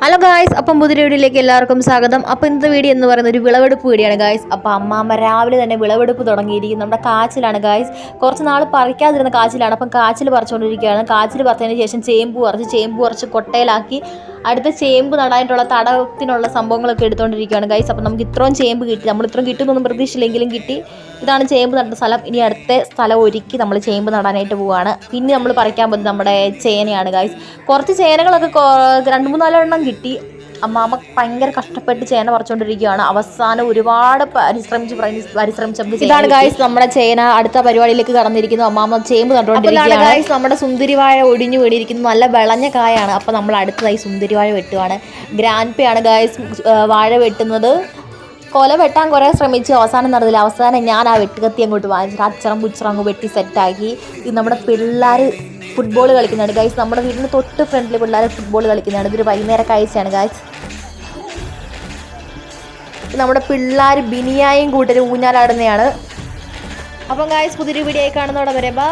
Hello guys, അപ്പം പുതിയ വീഡിയോയിലേക്ക് എല്ലാവർക്കും സ്വാഗതം. അപ്പോൾ ഇന്നത്തെ വീഡിയോ എന്ന് പറയുന്നത് ഒരു വിളവെടുപ്പ് വീഡിയോയാണ് ഗായ്സ്. അപ്പോൾ അമ്മാമ്മ രാവിലെ തന്നെ വിളവെടുപ്പ് തുടങ്ങിയിരിക്കും. നമ്മുടെ കാച്ചിലാണ് ഗായ്സ്. കുറച്ച് നാൾ പറിക്കാതിരുന്ന കാച്ചിലാണ്. അപ്പം കാച്ചിൽ പറിച്ചുകൊണ്ടിരിക്കുകയാണ്. കാച്ചിൽ പറിച്ചതിന് ശേഷം ചേമ്പ് പറിച്ച് കൊട്ടയിലാക്കി അടുത്ത ചേമ്പ് നടാനായിട്ടുള്ള തടത്തിനുള്ള സംഭവങ്ങളൊക്കെ എടുത്തുകൊണ്ടിരിക്കുകയാണ് ഗായ്സ്. അപ്പം നമുക്ക് ഇത്രയും ചേമ്പ് കിട്ടി. നമ്മൾ ഇത്രയും കിട്ടുമെന്നൊന്നും പ്രതീക്ഷയില്ലെങ്കിലും കിട്ടി. ഇതാണ് ചേമ്പ് നട്ട സ്ഥലം. ഇനി അടുത്ത സ്ഥലം ഒരുക്കി നമ്മൾ ചേമ്പ് നടാനായിട്ട് പോവുകയാണ്. പിന്നെ നമ്മൾ പറിക്കാൻ പോകുന്നത് നമ്മുടെ ചേനയാണ് ഗായ്സ്. കുറച്ച് ചേനകളൊക്കെ 2-3-4 എണ്ണം കിട്ടി. അമ്മാമ്മ ഭയങ്കര കഷ്ടപ്പെട്ട് ചേന പറിച്ചുകൊണ്ടിരിക്കുകയാണ്. അവസാനം ഒരുപാട് പരിശ്രമിച്ച് ഇതാണ് ഗായ്സ് നമ്മുടെ ചേന. അടുത്ത പരിപാടിയിലേക്ക് കടന്നിരിക്കുന്നു. അമ്മാമ്മ ചേമ്പ് നട്ടുകൊണ്ടിരിക്കുകയാണ് ഗായ്സ്. നമ്മുടെ സുന്ദരിവാഴ ഒടിഞ്ഞു വീണിരിക്കുന്നു. നല്ല വിളഞ്ഞ കായാണ്. അപ്പോൾ നമ്മൾ അടുത്തതായി സുന്ദരിവാഴ വെട്ടുവാണ്. ഗ്രാൻഡ്പയാണ് ഗായ്സ് വാഴ വെട്ടുന്നത്. കൊല വെട്ടാൻ കുറേ ശ്രമിച്ചു, അവസാനം നടന്നില്ല. അവസാനം ഞാൻ ആ വെട്ടുകത്തി അങ്ങോട്ട് വാങ്ങിച്ചിട്ട് അച്ചറം പുച്ചറം അങ്ങ് വെട്ടി സെറ്റാക്കി. ഇത് നമ്മുടെ പിള്ളേർ ഫുട്ബോൾ കളിക്കുന്നതാണ് ഗായ്സ്. നമ്മുടെ വീടിന് തൊട്ട് ഫ്രണ്ടിൽ പിള്ളേർ ഫുട്ബോൾ കളിക്കുന്നതാണ്. ഇതൊരു വൈകുന്നേര കാഴ്ചയാണ് ഗായ്സ്. നമ്മുടെ പിള്ളേർ ബിനിയായും കൂട്ടരും ഊഞ്ഞാലാടുന്നതാണ്. അപ്പം ഗായ്സ് പുതിയൊരു വീഡിയോ ആയി കാണുന്നതോടെ വരെ ബൈ.